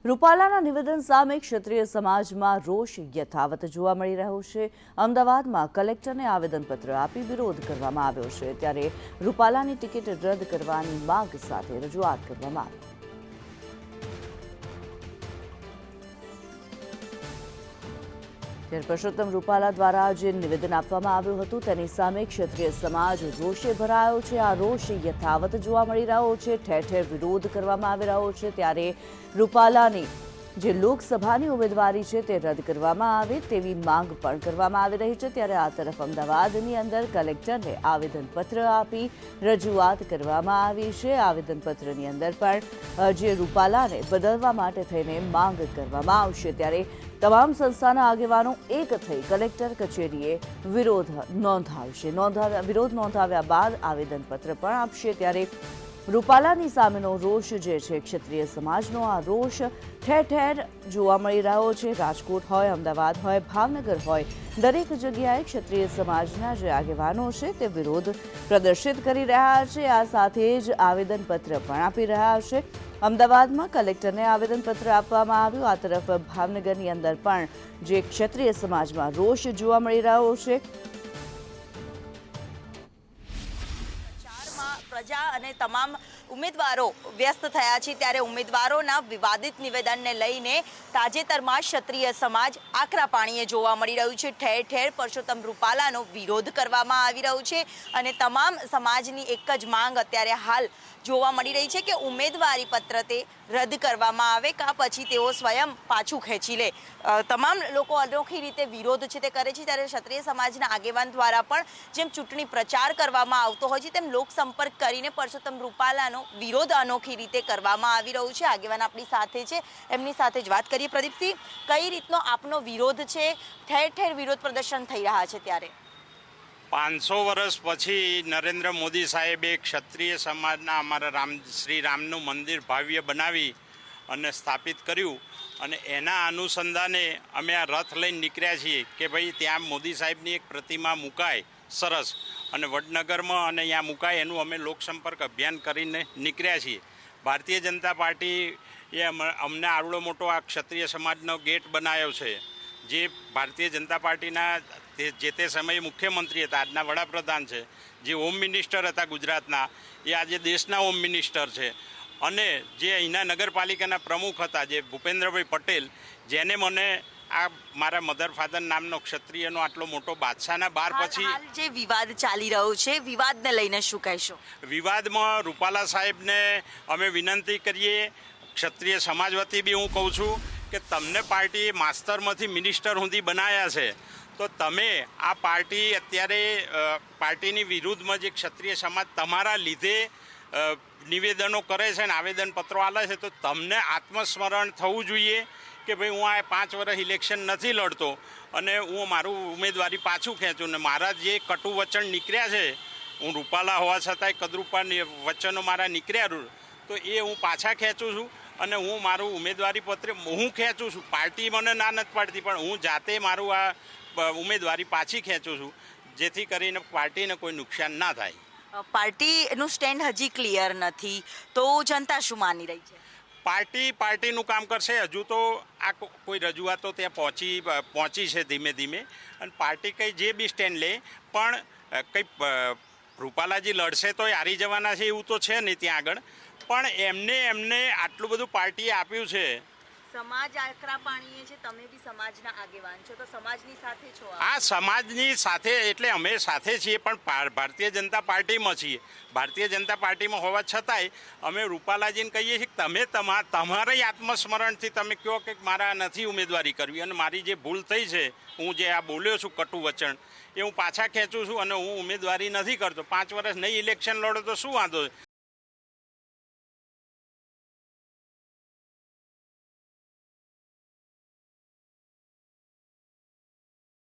રૂપાલાના નિવેદન સામે ક્ષત્રિય સમાજમાં રોષ યથાવત જોવા મળી રહ્યો છે। અમદાવાદમાં કલેક્ટરને આવેદનપત્ર આપી વિરોધ કરવામાં આવ્યો છે, ત્યારે રૂપાલાની ટિકિટ રદ કરવાની માંગ સાથે રજૂઆત કરવામાં આવી। ત્યારે પરસોત્તમ રૂપાલા દ્વારા જે નિવેદન આપવામાં આવ્યું હતું તેની સામે ક્ષત્રિય સમાજ રોષે ભરાયો છે। આ રોષ યથાવત જોવા મળી રહ્યો છે, ઠેર ઠેર વિરોધ કરવામાં આવી રહ્યો છે। ત્યારે રૂપાલાની જે લોકસભાની ઉમેદવારી છે તે રદ કરવામાં આવે તેવી માંગ પણ કરવામાં આવી રહી છે। ત્યારે આ તરફ અમદાવાદની અંદર કલેક્ટરને આવેદનપત્ર આપી રજૂઆત કરવામાં આવી છે। આવેદનપત્રની અંદર પણ જે રૂપાલાને બદલવા માટે થઈને માંગ કરવામાં આવશે। ત્યારે તમામ સંસ્થાના આગેવાનો એક થઈ કલેક્ટર કચેરીએ વિરોધ નોંધાવ્યા બાદ આવેદનપત્ર પણ આપશે। ત્યારે રૂપાલાની સામેનો રોષ જે છે ક્ષત્રિય સમાજનો, આ રોષ ઠેર ઠેર જોવા મળી રહ્યો છે। રાજકોટ હોય, અમદાવાદ હોય, ભાવનગર હોય, દરેક જગ્યાએ ક્ષત્રિય સમાજના જે આગેવાનો છે તે વિરોધ પ્રદર્શિત કરી રહ્યા છે। આ સાથે જ આવેદનપત્ર પણ આપી રહ્યા છે। અમદાવાદમાં કલેક્ટરને આવેદનપત્ર આપવામાં આવ્યું। આ તરફ ભાવનગરની અંદર પણ જે ક્ષત્રિય સમાજમાં રોષ જોવા મળી રહ્યો છે। પ્રજા અને તમામ ઉમેદવારો વ્યસ્ત થયા છે, ત્યારે ઉમેદવારોના વિવાદિત નિવેદનને લઈને તાજેતરમાં ક્ષત્રિય સમાજ આકરા પાણીએ જોવા મળી રહ્યું છે। ઠેર ઠેર પરસોત્તમ રૂપાલાનો વિરોધ કરવામાં આવી રહ્યો છે અને તમામ સમાજની એક જ માંગ અત્યારે હાલ જોવા મળી રહી છે કે ઉમેદવારી પત્ર તે રદ કરવામાં આવે કાં પછી તેઓ સ્વયં પાછું ખેંચી લે। તમામ લોકો અનોખી રીતે વિરોધ છે તે કરે છે। ત્યારે ક્ષત્રિય સમાજના આગેવાન દ્વારા પણ જેમ ચૂંટણી પ્રચાર કરવામાં આવતો હોય છે તેમ લોકસંપર્ક કરીને પરસોત્તમ રૂપાલાનો વિરોધ અનોખી રીતે કરવામાં આવી રહ્યું છે। આગેવાન આપણી સાથે છે, એમની સાથે જ વાત કરીએ। પ્રદીપસિંહ, કઈ રીતનો આપનો વિરોધ છે? ઠેર ઠેર વિરોધ પ્રદર્શન થઈ રહ્યા છે, ત્યારે 500 વર્ષ પછી નરેન્દ્ર મોદી સાહેબે ક્ષત્રિય સમાજના અમારા શ્રી રામનું મંદિર ભવ્ય બનાવી અને સ્થાપિત કર્યું, અને એના અનુસંધાને અમે આ રથ લઈને નીકળ્યા છીએ કે ભાઈ ત્યાં મોદી સાહેબની એક પ્રતિમા મુકાય સરસ, અને વડનગરમાં અને અહીંયા મુકાય એનું અમે લોકસંપર્ક અભિયાન કરીને નીકળ્યા છીએ। ભારતીય જનતા પાર્ટી એ અમને આવડો મોટો આ ક્ષત્રિય સમાજનો ગેટ બનાવ્યો છે, જે ભારતીય જનતા પાર્ટીના જે તે સમયે મુખ્યમંત્રી હતા, આજના વડાપ્રધાન છે, જે હોમ મિનિસ્ટર હતા ગુજરાતના, એ આજે દેશના હોમ મિનિસ્ટર છે, અને જે અહીંના નગરપાલિકાના પ્રમુખ હતા જે ભૂપેન્દ્રભાઈ પટેલ, જેને મને આ મારા મધર ફાધર નામનો ક્ષત્રિયનો આટલો મોટો બાદશાહના બાર પછી જે વિવાદ ચાલી રહ્યો છે, વિવાદને લઈને શું કહેશો? વિવાદમાં રૂપાલા સાહેબને અમે વિનંતી કરીએ, ક્ષત્રિય સમાજ વતી બી હું કહું છું કે તમને પાર્ટીએ માસ્તરમાંથી મિનિસ્ટર સુધી બનાવ્યા છે, તો તમે આ પાર્ટી અત્યારે પાર્ટીની વિરુદ્ધમાં જે ક્ષત્રિય સમાજ તમારા લીધે નિવેદનો કરે છે અને આવેદનપત્રો આપે છે, તો તમને આત્મસ્મરણ થવું જોઈએ કે ભાઈ હું આ 5 વર્ષ ઇલેક્શન નથી લડતો અને હું મારું ઉમેદવારી પાછું ખેંચું, ને મારા જે કટુ વચન નીકળ્યા છે, હું રૂપાલા હોવા છતાંય કદરૂપા વચનો મારા નીકળ્યા, તો એ હું પાછા ખેંચું છું અને હું મારું ઉમેદવારી પત્ર હું ખેંચું છું। પાર્ટી મને ના નથી પાડતી, પણ હું જાતે મારું આ ઉમેદવારી પાછી ખેંચું છું, જેથી કરીને પાર્ટીને કોઈ નુકસાન ના થાય। પાર્ટીનું સ્ટેન્ડ હજી ક્લિયર નથી, તો જનતા શું માની રહી છે? પાર્ટીનું કામ કરશે। હજુ તો આ કોઈ રજૂઆતો ત્યાં પહોંચી છે ધીમે ધીમે, અને પાર્ટી કંઈ જે બી સ્ટેન્ડ લે, પણ કંઈ રૂપાલાજી લડશે તો હારી જવાના છે એવું તો છે નહીં ત્યાં આગળ, પણ એમને આટલું બધું પાર્ટીએ આપ્યું છે। સમાજ આકરા પાણીએ છે, તમે બી સમાજના આગેવાન છો, તો સમાજની સાથે છો? આ સમાજની સાથે એટલે અમે સાથે છીએ, પણ ભારતીય જનતા પાર્ટીમાં છીએ। ભારતીય જનતા પાર્ટીમાં હોવા છતાંય અમે રૂપાલાજીને કહીએ છીએ કે તમે તમારા આત્મસ્મરણથી તમે કહો કે મારા નથી ઉમેદવારી કરવી, અને મારી જે ભૂલ થઈ છે, હું જે આ બોલ્યો છું કટુ વચન, એ હું પાછા ખેંચું છું અને હું ઉમેદવારી નથી કરતો। 5 વર્ષ નહીં ઇલેક્શન લડો તો શું વાંધો છે?